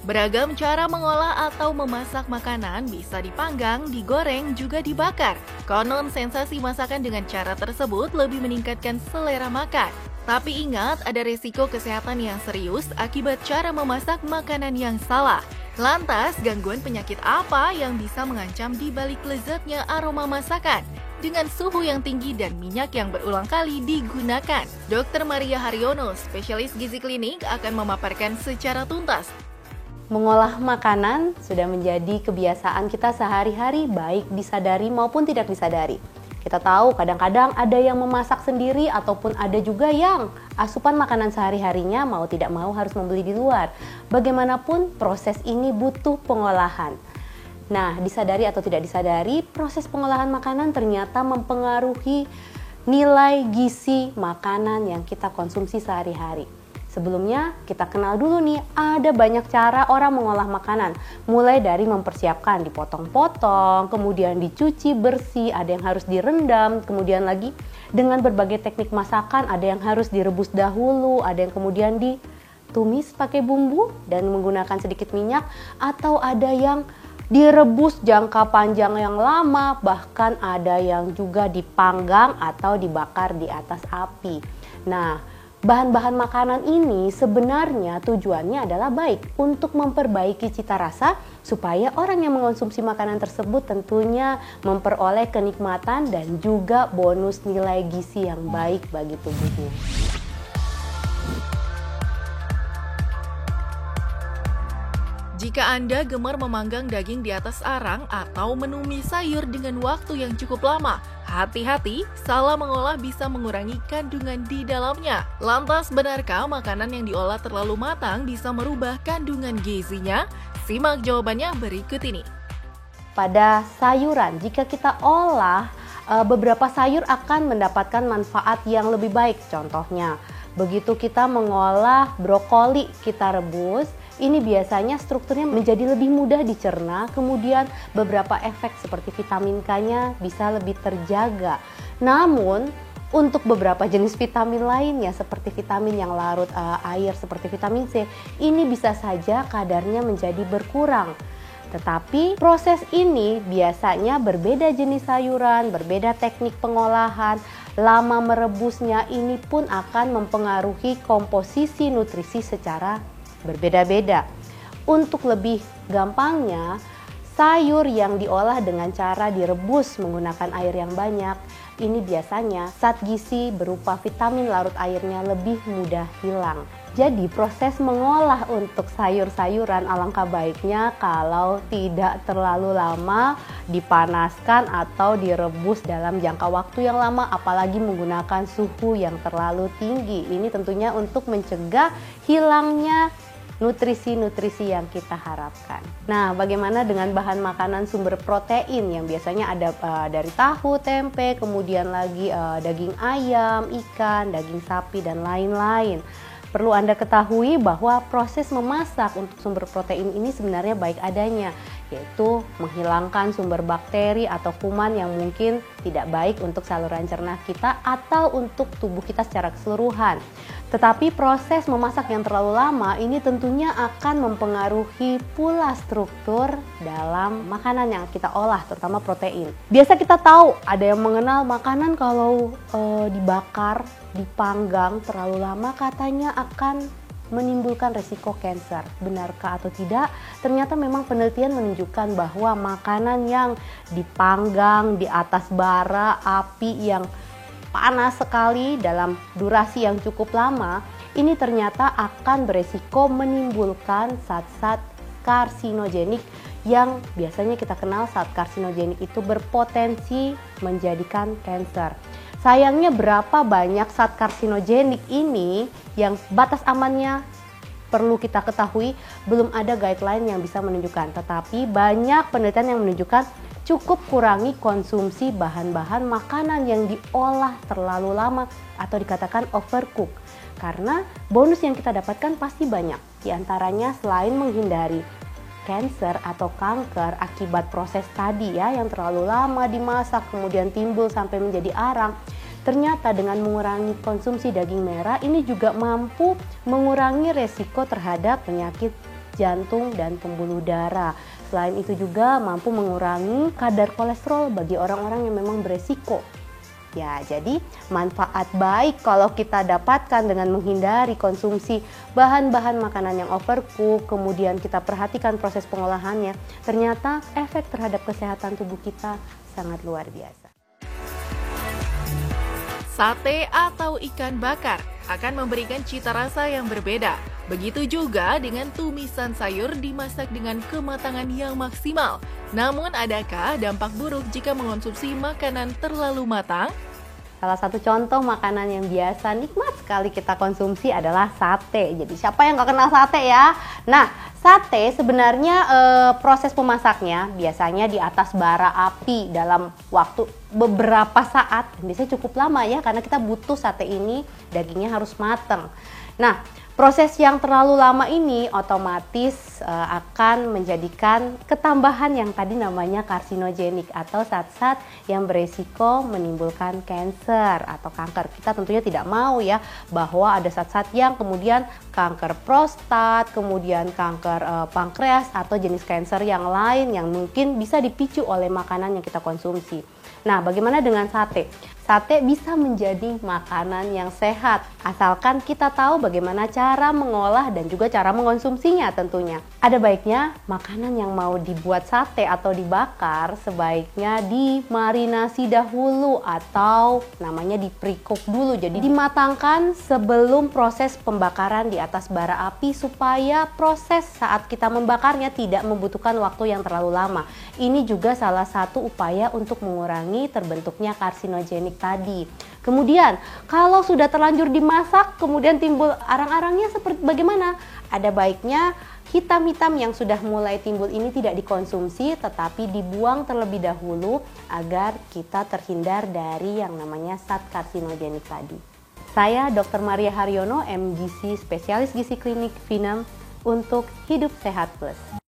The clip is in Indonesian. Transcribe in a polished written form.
Beragam cara mengolah atau memasak makanan bisa dipanggang, digoreng, juga dibakar. Konon sensasi masakan dengan cara tersebut lebih meningkatkan selera makan. Tapi ingat, ada resiko kesehatan yang serius akibat cara memasak makanan yang salah. Lantas, gangguan penyakit apa yang bisa mengancam di balik lezatnya aroma masakan? Dengan suhu yang tinggi dan minyak yang berulang kali digunakan. Dr. Maria Haryono, spesialis gizi klinik, akan memaparkan secara tuntas. Mengolah makanan sudah menjadi kebiasaan kita sehari-hari, baik disadari maupun tidak disadari. Kita tahu kadang-kadang ada yang memasak sendiri ataupun ada juga yang asupan makanan sehari-harinya mau tidak mau harus membeli di luar. Bagaimanapun proses ini butuh pengolahan. Nah, disadari atau tidak disadari, proses pengolahan makanan ternyata mempengaruhi nilai gizi makanan yang kita konsumsi sehari-hari. Sebelumnya kita kenal dulu nih, ada banyak cara orang mengolah makanan. Mulai dari mempersiapkan dipotong-potong, kemudian dicuci bersih, ada yang harus direndam, kemudian lagi dengan berbagai teknik masakan, ada yang harus direbus dahulu, ada yang kemudian ditumis pakai bumbu dan menggunakan sedikit minyak, atau ada yang direbus jangka panjang yang lama, bahkan ada yang juga dipanggang atau dibakar di atas api. Nah, bahan-bahan makanan ini sebenarnya tujuannya adalah baik untuk memperbaiki cita rasa supaya orang yang mengonsumsi makanan tersebut tentunya memperoleh kenikmatan dan juga bonus nilai gizi yang baik bagi tubuhnya. Jika Anda gemar memanggang daging di atas arang atau menumis sayur dengan waktu yang cukup lama, hati-hati, salah mengolah bisa mengurangi kandungan di dalamnya. Lantas, benarkah makanan yang diolah terlalu matang bisa merubah kandungan gizinya? Simak jawabannya berikut ini. Pada sayuran, jika kita olah, beberapa sayur akan mendapatkan manfaat yang lebih baik. Contohnya, begitu kita mengolah brokoli, kita rebus, ini biasanya strukturnya menjadi lebih mudah dicerna, kemudian beberapa efek seperti vitamin K-nya bisa lebih terjaga. Namun, untuk beberapa jenis vitamin lainnya seperti vitamin yang larut air seperti vitamin C, ini bisa saja kadarnya menjadi berkurang. Tetapi proses ini biasanya berbeda jenis sayuran, berbeda teknik pengolahan, lama merebusnya ini pun akan mempengaruhi komposisi nutrisi secara berbeda-beda. Untuk lebih gampangnya, sayur yang diolah dengan cara direbus menggunakan air yang banyak, ini biasanya zat gizi berupa vitamin larut airnya lebih mudah hilang. Jadi proses mengolah untuk sayur-sayuran alangkah baiknya kalau tidak terlalu lama dipanaskan atau direbus dalam jangka waktu yang lama, apalagi menggunakan suhu yang terlalu tinggi. Ini tentunya untuk mencegah hilangnya nutrisi-nutrisi yang kita harapkan. Nah, bagaimana dengan bahan makanan sumber protein yang biasanya ada dari tahu, tempe, kemudian lagi daging ayam, ikan, daging sapi, dan lain-lain. Perlu Anda ketahui bahwa proses memasak untuk sumber protein ini sebenarnya baik adanya, yaitu menghilangkan sumber bakteri atau kuman yang mungkin tidak baik untuk saluran cerna kita atau untuk tubuh kita secara keseluruhan. Tetapi proses memasak yang terlalu lama ini tentunya akan mempengaruhi pula struktur dalam makanan yang kita olah, terutama protein. Biasa kita tahu ada yang mengenal makanan kalau dibakar, dipanggang terlalu lama katanya akan menimbulkan resiko kanker. Benarkah atau tidak? Ternyata memang penelitian menunjukkan bahwa makanan yang dipanggang di atas bara api yang panas sekali dalam durasi yang cukup lama, ini ternyata akan beresiko menimbulkan zat-zat karsinogenik yang biasanya kita kenal zat karsinogenik itu berpotensi menjadikan kanker. Sayangnya berapa banyak zat karsinogenik ini yang batas amannya perlu kita ketahui, belum ada guideline yang bisa menunjukkan. Tetapi banyak penelitian yang menunjukkan cukup kurangi konsumsi bahan-bahan makanan yang diolah terlalu lama atau dikatakan overcook. Karena bonus yang kita dapatkan pasti banyak. Di antaranya selain menghindari kanker atau kanker akibat proses tadi ya yang terlalu lama dimasak kemudian timbul sampai menjadi arang. Ternyata dengan mengurangi konsumsi daging merah ini juga mampu mengurangi resiko terhadap penyakit jantung, dan pembuluh darah. Selain itu juga mampu mengurangi kadar kolesterol bagi orang-orang yang memang beresiko. Ya, jadi manfaat baik kalau kita dapatkan dengan menghindari konsumsi bahan-bahan makanan yang overcook, kemudian kita perhatikan proses pengolahannya, ternyata efek terhadap kesehatan tubuh kita sangat luar biasa. Sate atau ikan bakar akan memberikan cita rasa yang berbeda. Begitu juga dengan tumisan sayur dimasak dengan kematangan yang maksimal. Namun adakah dampak buruk jika mengonsumsi makanan terlalu matang? Salah satu contoh makanan yang biasa nikmat sekali kita konsumsi adalah sate. Jadi siapa yang gak kenal sate ya? Nah, sate sebenarnya proses memasaknya biasanya di atas bara api dalam waktu beberapa saat. Biasanya cukup lama ya, karena kita butuh sate ini dagingnya harus matang. Nah, proses yang terlalu lama ini otomatis akan menjadikan ketambahan yang tadi namanya karsinogenik atau zat-zat yang beresiko menimbulkan kanker atau kanker. Kita tentunya tidak mau ya bahwa ada zat-zat yang kemudian kanker prostat, kemudian kanker pankreas atau jenis kanker yang lain yang mungkin bisa dipicu oleh makanan yang kita konsumsi. Nah, bagaimana dengan sate? Sate bisa menjadi makanan yang sehat, asalkan kita tahu bagaimana cara mengolah dan juga cara mengonsumsinya tentunya. Ada baiknya makanan yang mau dibuat sate atau dibakar sebaiknya dimarinasi dahulu atau namanya di pre-cook dulu. Jadi dimatangkan sebelum proses pembakaran di atas bara api supaya proses saat kita membakarnya tidak membutuhkan waktu yang terlalu lama. Ini juga salah satu upaya untuk mengurangi terbentuknya karsinogenik tadi. Kemudian kalau sudah terlanjur dimasak kemudian timbul arang-arangnya seperti bagaimana? Ada baiknya hitam-hitam yang sudah mulai timbul ini tidak dikonsumsi tetapi dibuang terlebih dahulu agar kita terhindar dari yang namanya zat karsinogenik tadi. Saya Dr. Maria Haryono, MGC, spesialis gizi klinik Vinem untuk Hidup Sehat Plus.